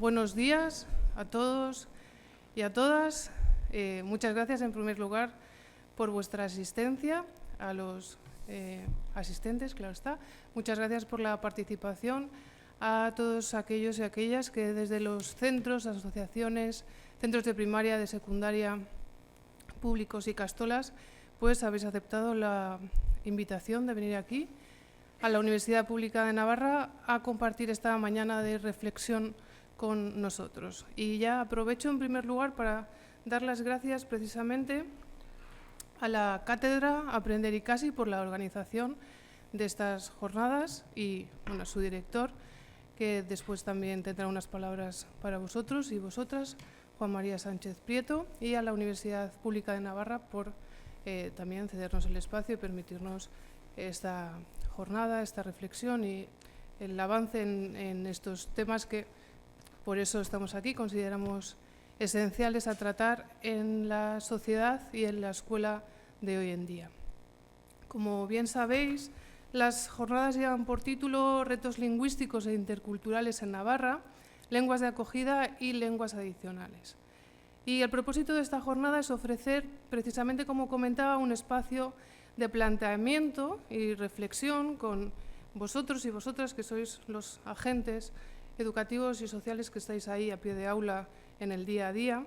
Buenos días a todos y a todas. Muchas gracias, en primer lugar, por vuestra asistencia, a los asistentes, claro está. Muchas gracias por la participación, a todos aquellos y aquellas que desde los centros, asociaciones, centros de primaria, de secundaria, públicos y castolas, pues habéis aceptado la invitación de venir aquí a la Universidad Pública de Navarra a compartir esta mañana de reflexión con nosotros. Y ya aprovecho en primer lugar para dar las gracias precisamente a la Cátedra Aprender Ikasi por la organización de estas jornadas y a su director, que después también tendrá unas palabras para vosotros y vosotras, Juan María Sánchez Prieto, y a la Universidad Pública de Navarra por también cedernos el espacio y permitirnos esta jornada, esta reflexión y el avance en estos temas que, por eso estamos aquí, consideramos esenciales a tratar en la sociedad y en la escuela de hoy en día. Como bien sabéis, las jornadas llevan por título Retos lingüísticos e interculturales en Navarra, lenguas de acogida y lenguas adicionales. Y el propósito de esta jornada es ofrecer, precisamente como comentaba, un espacio de planteamiento y reflexión con vosotros y vosotras, que sois los agentes educativos y sociales que estáis ahí a pie de aula en el día a día,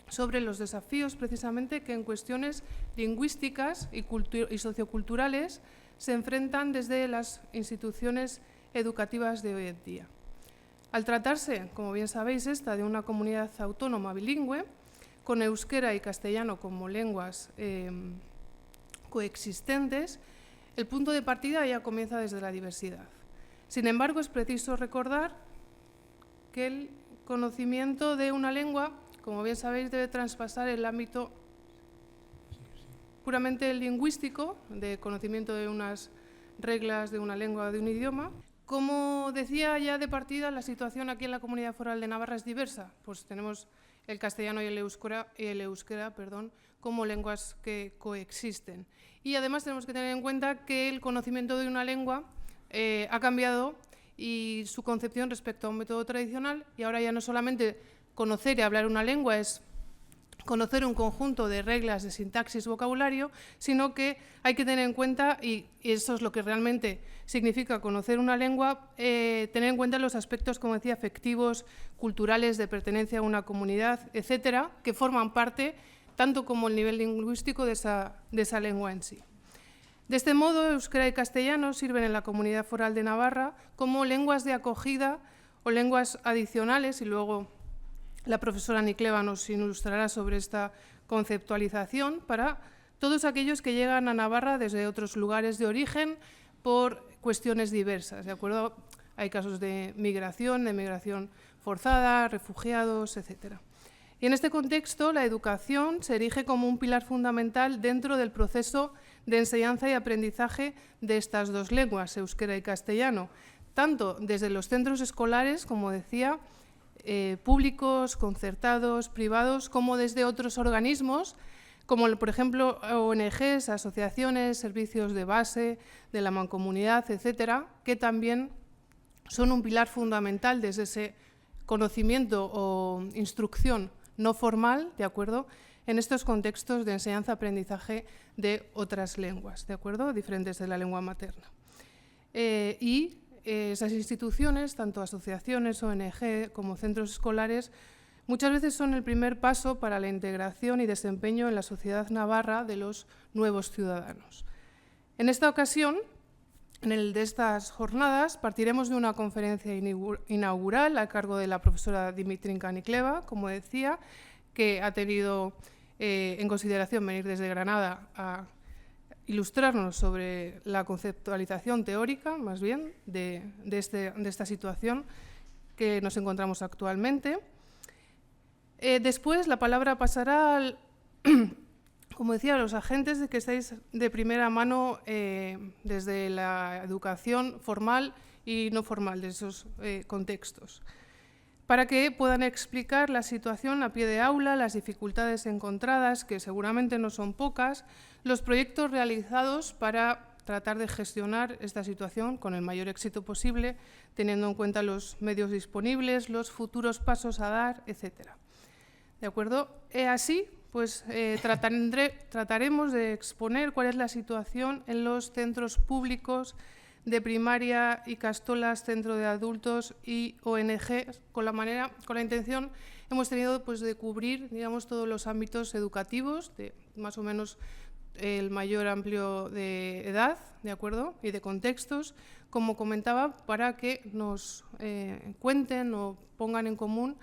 sobre los desafíos precisamente que en cuestiones lingüísticas y socioculturales se enfrentan desde las instituciones educativas de hoy en día. Al tratarse, como bien sabéis, esta de una comunidad autónoma bilingüe, con euskera y castellano como lenguas coexistentes, el punto de partida ya comienza desde la diversidad. Sin embargo, es preciso recordar que el conocimiento de una lengua, como bien sabéis, debe traspasar el ámbito puramente lingüístico, de conocimiento de unas reglas de una lengua o de un idioma. Como decía ya de partida, la situación aquí en la Comunidad Foral de Navarra es diversa. Pues tenemos el castellano y el euskera, como lenguas que coexisten. Y además tenemos que tener en cuenta que el conocimiento de una lengua ha cambiado y su concepción respecto a un método tradicional, y ahora ya no solamente conocer y hablar una lengua es conocer un conjunto de reglas de sintaxis, vocabulario, sino que hay que tener en cuenta, y eso es lo que realmente significa conocer una lengua, tener en cuenta los aspectos, como decía, afectivos, culturales, de pertenencia a una comunidad, etcétera, que forman parte, tanto como el nivel lingüístico de esa lengua en sí. De este modo, euskera y castellano sirven en la Comunidad Foral de Navarra como lenguas de acogida o lenguas adicionales, y luego la profesora Nicleva nos ilustrará sobre esta conceptualización, para todos aquellos que llegan a Navarra desde otros lugares de origen por cuestiones diversas, ¿de acuerdo? Hay casos de migración forzada, refugiados, etcétera. Y en este contexto, la educación se erige como un pilar fundamental dentro del proceso de enseñanza y aprendizaje de estas dos lenguas, euskera y castellano, tanto desde los centros escolares, como decía, públicos, concertados, privados, como desde otros organismos, como por ejemplo ONGs, asociaciones, servicios de base, de la mancomunidad, etcétera, que también son un pilar fundamental desde ese conocimiento o instrucción no formal, ¿de acuerdo?, en estos contextos de enseñanza-aprendizaje de otras lenguas, ¿de acuerdo?, diferentes de la lengua materna. Esas instituciones, tanto asociaciones, ONG, como centros escolares, muchas veces son el primer paso para la integración y desempeño en la sociedad navarra de los nuevos ciudadanos. En esta ocasión, de estas jornadas, partiremos de una conferencia inaugural a cargo de la profesora Dimitrinka Nicleva, como decía, que ha tenido en consideración venir desde Granada a ilustrarnos sobre la conceptualización teórica, más bien, de esta situación que nos encontramos actualmente. Después, la palabra pasará como decía, a los agentes que estáis de primera mano desde la educación formal y no formal de esos contextos, para que puedan explicar la situación a pie de aula, las dificultades encontradas, que seguramente no son pocas, los proyectos realizados para tratar de gestionar esta situación con el mayor éxito posible, teniendo en cuenta los medios disponibles, los futuros pasos a dar, etc. ¿De acuerdo? Así, pues trataremos de exponer cuál es la situación en los centros públicos de primaria, Ikastolas, centro de adultos y ONG, con la intención hemos tenido pues, de cubrir, digamos, todos los ámbitos educativos, de más o menos el mayor amplio de edad, ¿de acuerdo? Y de contextos, como comentaba, para que nos cuenten o pongan en común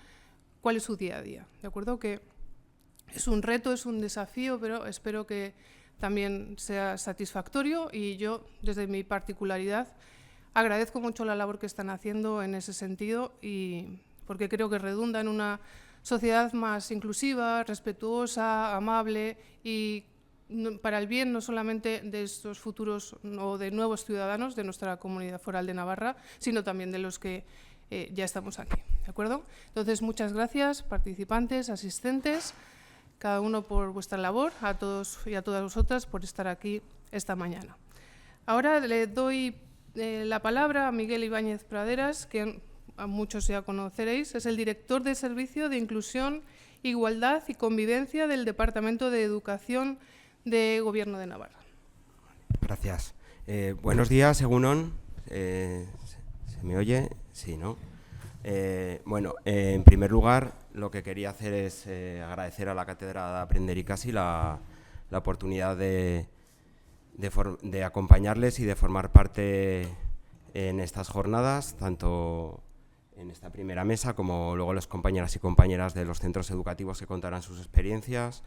cuál es su día a día, ¿de acuerdo? Que es un reto, es un desafío, pero espero que también sea satisfactorio y yo, desde mi particularidad, agradezco mucho la labor que están haciendo en ese sentido y porque creo que redunda en una sociedad más inclusiva, respetuosa, amable y para el bien no solamente de estos futuros o de nuevos ciudadanos de nuestra comunidad foral de Navarra, sino también de los que ya estamos aquí, ¿de acuerdo? Entonces, muchas gracias, participantes, asistentes, cada uno por vuestra labor, a todos y a todas vosotras por estar aquí esta mañana. Ahora le doy la palabra a Miguel Ibáñez Praderas, que a muchos ya conoceréis, es el director de Servicio de Inclusión, Igualdad y Convivencia del Departamento de Educación de Gobierno de Navarra. Gracias. Buenos días, Egunon. ¿Se me oye? Sí, ¿no? Bueno, en primer lugar, lo que quería hacer es agradecer a la Cátedra de Aprender Ikasi la oportunidad de acompañarles y de formar parte en estas jornadas, tanto en esta primera mesa como luego los compañeras y compañeras de los centros educativos que contarán sus experiencias,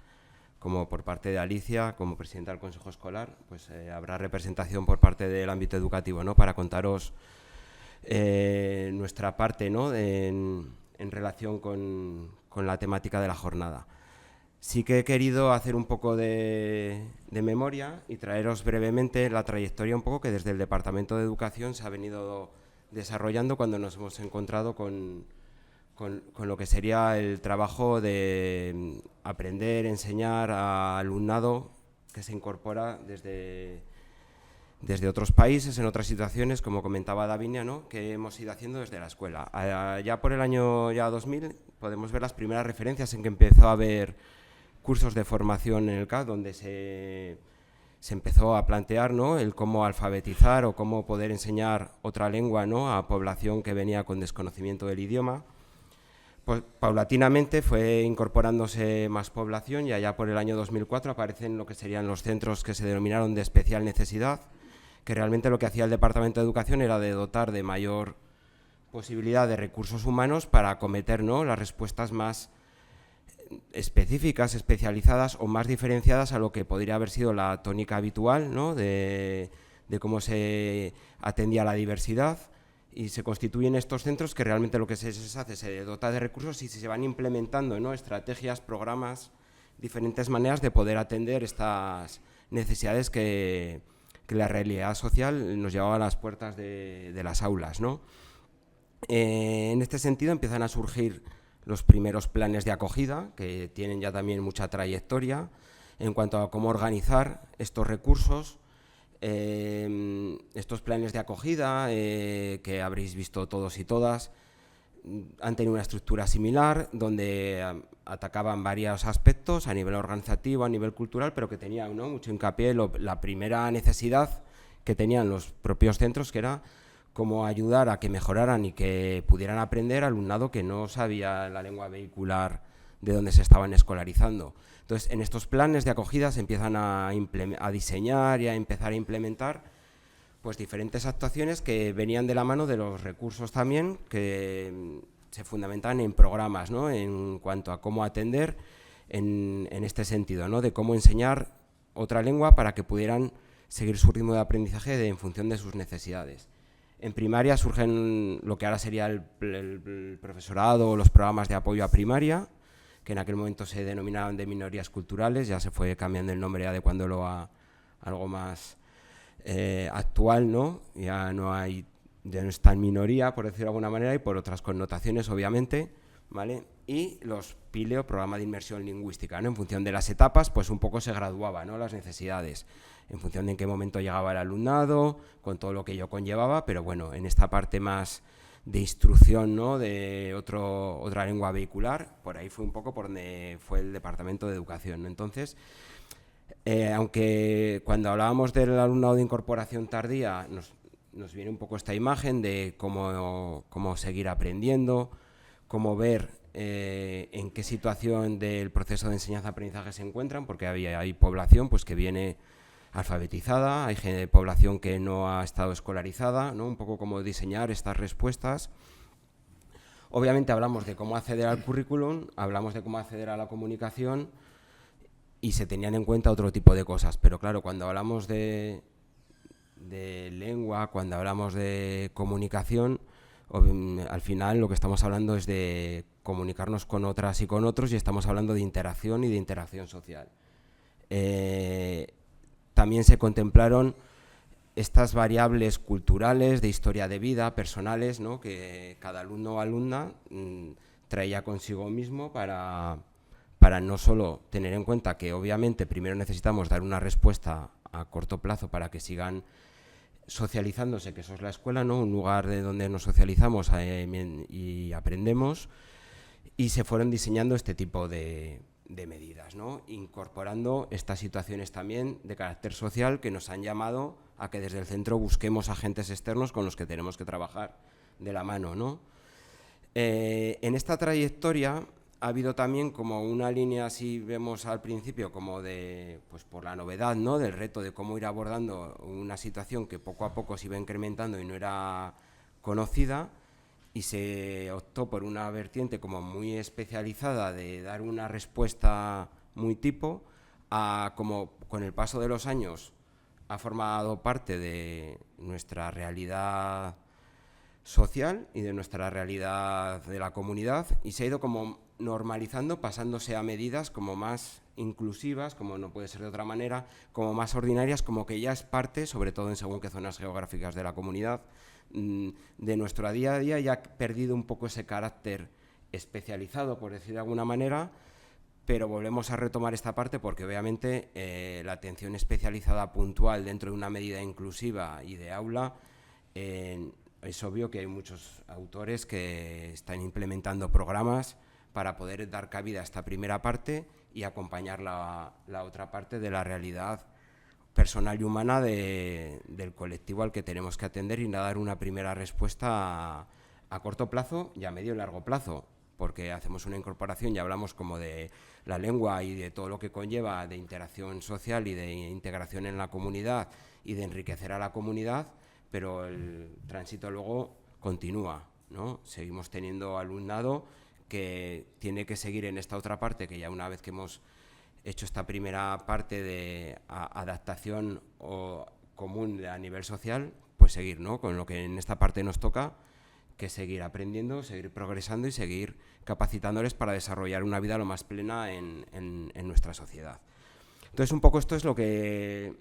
como por parte de Alicia, como presidenta del Consejo Escolar, pues habrá representación por parte del ámbito educativo, ¿no?, para contaros nuestra parte, ¿no?, en relación con la temática de la jornada. Sí que he querido hacer un poco de memoria y traeros brevemente la trayectoria un poco que desde el Departamento de Educación se ha venido desarrollando cuando nos hemos encontrado con lo que sería el trabajo de aprender, enseñar a alumnado que se incorpora desde otros países, en otras situaciones, como comentaba Davinia, ¿no?, que hemos ido haciendo desde la escuela. Ya por el año 2000 podemos ver las primeras referencias en que empezó a haber cursos de formación en el CAD, donde se empezó a plantear, ¿no?, el cómo alfabetizar o cómo poder enseñar otra lengua, ¿no?, a población que venía con desconocimiento del idioma. Pues, paulatinamente fue incorporándose más población y allá por el año 2004 aparecen lo que serían los centros que se denominaron de especial necesidad, que realmente lo que hacía el Departamento de Educación era de dotar de mayor posibilidad de recursos humanos para acometer, ¿no?, las respuestas más específicas, especializadas o más diferenciadas a lo que podría haber sido la tónica habitual, ¿no?, de cómo se atendía a la diversidad, y se constituyen estos centros que realmente lo que se hace se dota de recursos y se van implementando, ¿no?, estrategias, programas, diferentes maneras de poder atender estas necesidades que la realidad social nos llevaba a las puertas de las aulas, ¿no? En este sentido empiezan a surgir los primeros planes de acogida, que tienen ya también mucha trayectoria en cuanto a cómo organizar estos recursos. Estos planes de acogida, que habréis visto todos y todas, han tenido una estructura similar, donde atacaban varios aspectos a nivel organizativo, a nivel cultural, pero que tenían, ¿no?, mucho hincapié la primera necesidad que tenían los propios centros, que era cómo ayudar a que mejoraran y que pudieran aprender alumnado que no sabía la lengua vehicular de donde se estaban escolarizando. Entonces, en estos planes de acogida se empiezan a diseñar y a empezar a implementar pues diferentes actuaciones que venían de la mano de los recursos también, que se fundamentan en programas, ¿no?, en cuanto a cómo atender en este sentido, ¿no?, de cómo enseñar otra lengua para que pudieran seguir su ritmo de aprendizaje en función de sus necesidades. En primaria surgen lo que ahora sería el profesorado o los programas de apoyo a primaria, que en aquel momento se denominaban de minorías culturales, ya se fue cambiando el nombre, adecuándolo a algo más actual, ¿no? Ya no es tan minoría, por decirlo de alguna manera, y por otras connotaciones, obviamente, ¿vale? Y los PILE, o Programa de Inmersión Lingüística, ¿no? En función de las etapas, pues un poco se graduaba, ¿no?, las necesidades. en función de en qué momento llegaba el alumnado, con todo lo que ello conllevaba, pero bueno, en esta parte más de instrucción, ¿no?, de otra lengua vehicular, por ahí fue un poco por donde fue el Departamento de Educación. Entonces, aunque cuando hablábamos del alumnado de incorporación tardía, nos viene un poco esta imagen de cómo seguir aprendiendo, cómo ver en qué situación del proceso de enseñanza-aprendizaje se encuentran, porque hay población pues, que viene alfabetizada, hay población que no ha estado escolarizada, ¿no? Un poco cómo diseñar estas respuestas. Obviamente hablamos de cómo acceder al currículum, hablamos de cómo acceder a la comunicación y se tenían en cuenta otro tipo de cosas, pero claro, cuando hablamos de lengua, cuando hablamos de comunicación, al final lo que estamos hablando es de comunicarnos con otras y con otros y estamos hablando de interacción y de interacción social. También se contemplaron estas variables culturales, de historia de vida, personales, ¿no?, que cada alumno o alumna traía consigo mismo para no solo tener en cuenta que obviamente primero necesitamos dar una respuesta a corto plazo para que sigan socializándose, que eso es la escuela, ¿no?, un lugar de donde nos socializamos y aprendemos, y se fueron diseñando este tipo de medidas, ¿no?, incorporando estas situaciones también de carácter social que nos han llamado a que desde el centro busquemos agentes externos con los que tenemos que trabajar de la mano, ¿no? En esta trayectoria ha habido también como una línea, así vemos al principio, como de, pues por la novedad, ¿no?, del reto de cómo ir abordando una situación que poco a poco se iba incrementando y no era conocida, y se optó por una vertiente como muy especializada de dar una respuesta muy tipo, como con el paso de los años ha formado parte de nuestra realidad social y de nuestra realidad de la comunidad, y se ha ido como normalizando, pasándose a medidas como más inclusivas, como no puede ser de otra manera, como más ordinarias, como que ya es parte, sobre todo en según qué zonas geográficas de la comunidad, de nuestro día a día, y ha perdido un poco ese carácter especializado, por decir de alguna manera, pero volvemos a retomar esta parte porque obviamente la atención especializada puntual dentro de una medida inclusiva y de aula, es obvio que hay muchos autores que están implementando programas para poder dar cabida a esta primera parte y acompañar la otra parte de la realidad personal y humana del colectivo al que tenemos que atender y dar una primera respuesta a corto plazo y a medio y largo plazo, porque hacemos una incorporación y hablamos como de la lengua y de todo lo que conlleva de interacción social y de integración en la comunidad y de enriquecer a la comunidad, pero el tránsito luego continúa, ¿no? Seguimos teniendo alumnado que tiene que seguir en esta otra parte, que ya una vez que hemos hecho esta primera parte de adaptación común a nivel social, pues seguir, ¿no?, con lo que en esta parte nos toca, que es seguir aprendiendo, seguir progresando y seguir capacitándoles para desarrollar una vida lo más plena en nuestra sociedad. Entonces, un poco esto es lo que,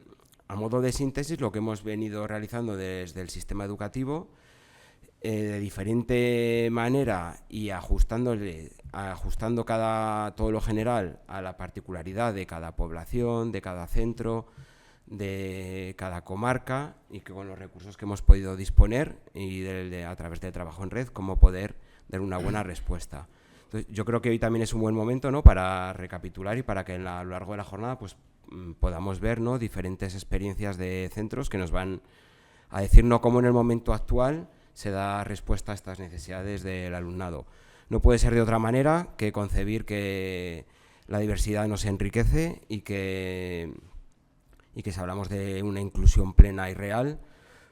a modo de síntesis, lo que hemos venido realizando desde el sistema educativo, de diferente manera y ajustando todo lo general a la particularidad de cada población, de cada centro, de cada comarca, y que con los recursos que hemos podido disponer y a través del trabajo en red, cómo poder dar una buena respuesta. Entonces, yo creo que hoy también es un buen momento, ¿no?, para recapitular y para que a lo largo de la jornada pues, podamos ver, ¿no?, diferentes experiencias de centros que nos van a decir, no, cómo en el momento actual se da respuesta a estas necesidades del alumnado. No puede ser de otra manera que concebir que la diversidad nos enriquece y que si hablamos de una inclusión plena y real,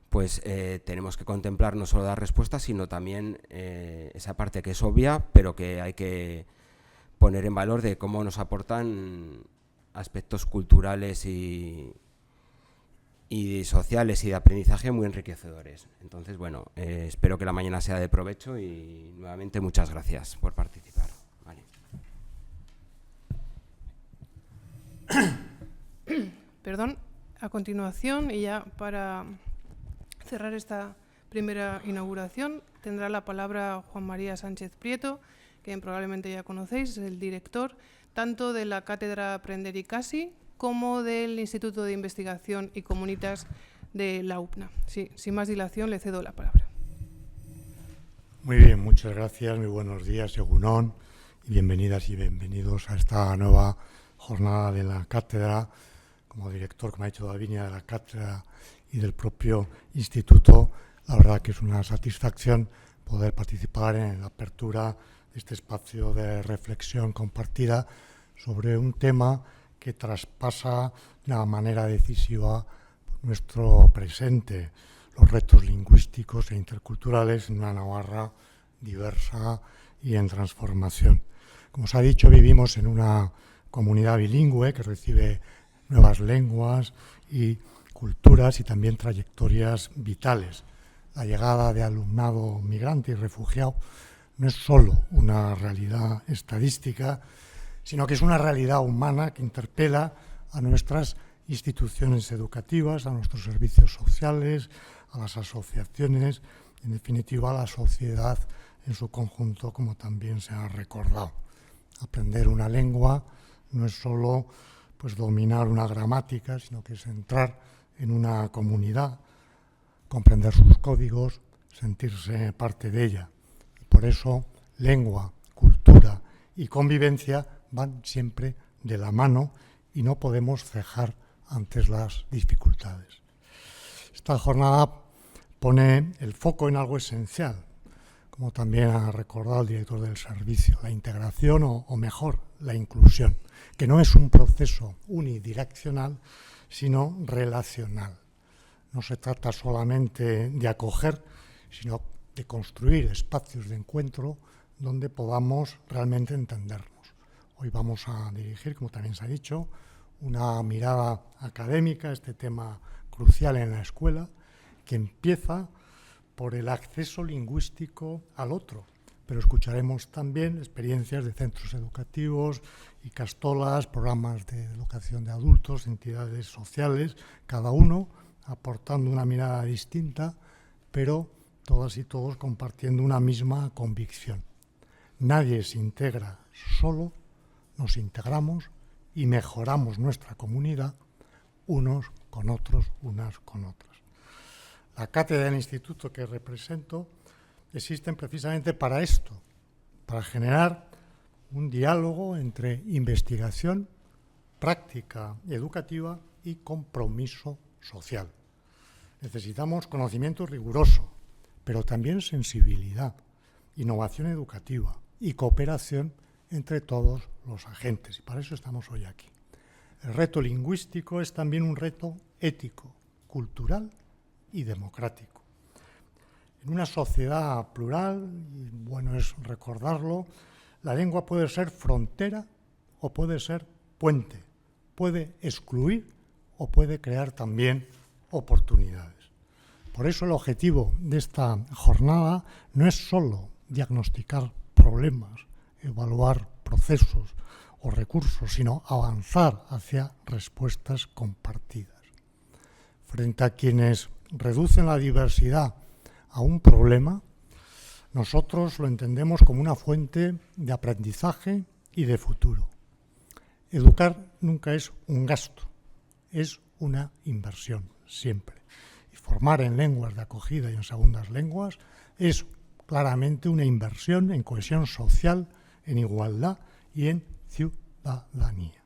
pues tenemos que contemplar no solo dar respuestas, sino también esa parte que es obvia, pero que hay que poner en valor de cómo nos aportan aspectos culturales y sociales y de aprendizaje muy enriquecedores. Entonces, bueno, espero que la mañana sea de provecho y nuevamente muchas gracias por participar. Vale. Perdón, a continuación, y ya para cerrar esta primera inauguración, tendrá la palabra Juan María Sánchez Prieto, que probablemente ya conocéis, es el director tanto de la Cátedra Aprender ICASI como del Instituto de Investigación y Comunitas de la UPNA. Sí, sin más dilación, le cedo la palabra. Muy bien, muchas gracias, muy buenos días, Egunon, y bienvenidas y bienvenidos a esta nueva jornada de la cátedra. Como director, como ha dicho Davinia, de la cátedra y del propio instituto, la verdad que es una satisfacción poder participar en la apertura de este espacio de reflexión compartida sobre un tema que traspasa de una manera decisiva nuestro presente, los retos lingüísticos e interculturales en una Navarra diversa y en transformación. Como se ha dicho, vivimos en una comunidad bilingüe que recibe nuevas lenguas y culturas y también trayectorias vitales. La llegada de alumnado migrante y refugiado no es solo una realidad estadística, sino que es una realidad humana que interpela a nuestras instituciones educativas, a nuestros servicios sociales, a las asociaciones, en definitiva a la sociedad en su conjunto, como también se ha recordado. Aprender una lengua no es solo dominar una gramática, sino que es entrar en una comunidad, comprender sus códigos, sentirse parte de ella. Y por eso, lengua, cultura y convivencia van siempre de la mano y no podemos cejar ante las dificultades. Esta jornada pone el foco en algo esencial, como también ha recordado el director del servicio, la integración o mejor, la inclusión, que no es un proceso unidireccional, sino relacional. No se trata solamente de acoger, sino de construir espacios de encuentro donde podamos realmente entendernos. Hoy vamos a dirigir, como también se ha dicho, una mirada académica a este tema crucial en la escuela, que empieza por el acceso lingüístico al otro, pero escucharemos también experiencias de centros educativos, ikastolas, programas de educación de adultos, entidades sociales, cada uno aportando una mirada distinta, pero todas y todos compartiendo una misma convicción. Nadie se integra solo, nos integramos y mejoramos nuestra comunidad unos con otros, unas con otras. La cátedra del instituto que represento existen precisamente para esto, para generar un diálogo entre investigación, práctica educativa y compromiso social. Necesitamos conocimiento riguroso, pero también sensibilidad, innovación educativa y cooperación entre todos los agentes. Y para eso estamos hoy aquí. El reto lingüístico es también un reto ético, cultural y democrático. En una sociedad plural, y bueno es recordarlo, la lengua puede ser frontera o puede ser puente, puede excluir o puede crear también oportunidades. Por eso el objetivo de esta jornada no es solo diagnosticar problemas, evaluar procesos o recursos, sino avanzar hacia respuestas compartidas. Frente a quienes reducen la diversidad a un problema, nosotros lo entendemos como una fuente de aprendizaje y de futuro. Educar nunca es un gasto, es una inversión, siempre. Y formar en lenguas de acogida y en segundas lenguas es claramente una inversión en cohesión social, en igualdad y en ciudadanía.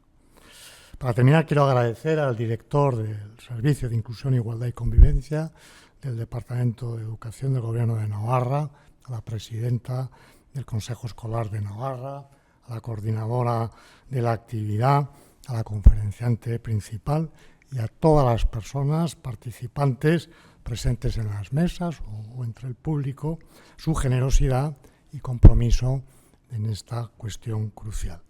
Para terminar, quiero agradecer al director del Servicio de Inclusión, Igualdad y Convivencia del Departamento de Educación del Gobierno de Navarra, a la presidenta del Consejo Escolar de Navarra, a la coordinadora de la actividad, a la conferenciante principal y a todas las personas participantes presentes en las mesas o entre el público, su generosidad y compromiso en esta cuestión crucial.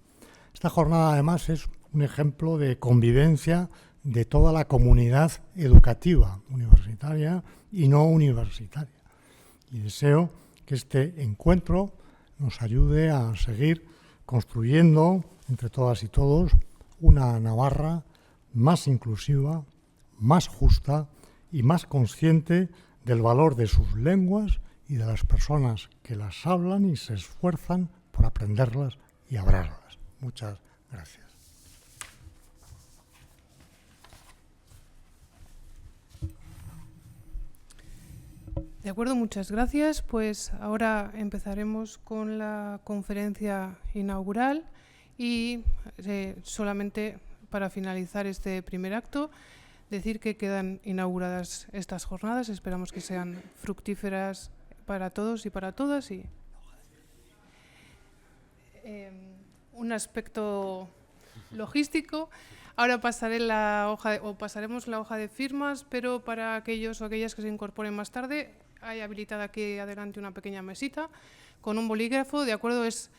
Esta jornada, además, es un ejemplo de convivencia de toda la comunidad educativa, universitaria y no universitaria. Y deseo que este encuentro nos ayude a seguir construyendo, entre todas y todos, una Navarra más inclusiva, más justa y más consciente del valor de sus lenguas y de las personas que las hablan y se esfuerzan por aprenderlas y hablarlas. Muchas gracias. De acuerdo, muchas gracias. Pues ahora empezaremos con la conferencia inaugural y solamente para finalizar este primer acto, decir que quedan inauguradas estas jornadas. Esperamos que sean fructíferas para todos y para todas. Y un aspecto logístico. Ahora pasaremos la hoja de firmas, pero para aquellos o aquellas que se incorporen más tarde, hay habilitada aquí adelante una pequeña mesita con un bolígrafo, ¿de acuerdo? Es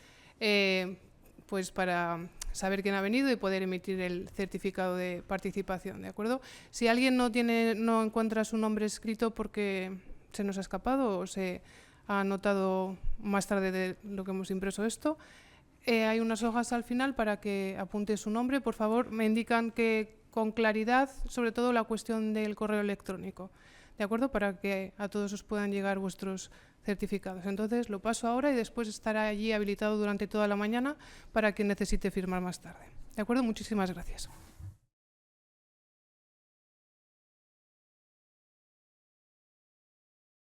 pues para saber quién ha venido y poder emitir el certificado de participación, ¿de acuerdo? Si alguien no encuentra su nombre escrito porque se nos ha escapado o se ha anotado más tarde de lo que hemos impreso esto, hay unas hojas al final para que apunte su nombre. Por favor, me indican que con claridad, sobre todo la cuestión del correo electrónico, ¿de acuerdo? Para que a todos os puedan llegar vuestros certificados. Entonces, lo paso ahora y después estará allí habilitado durante toda la mañana para quien necesite firmar más tarde. ¿De acuerdo? Muchísimas gracias.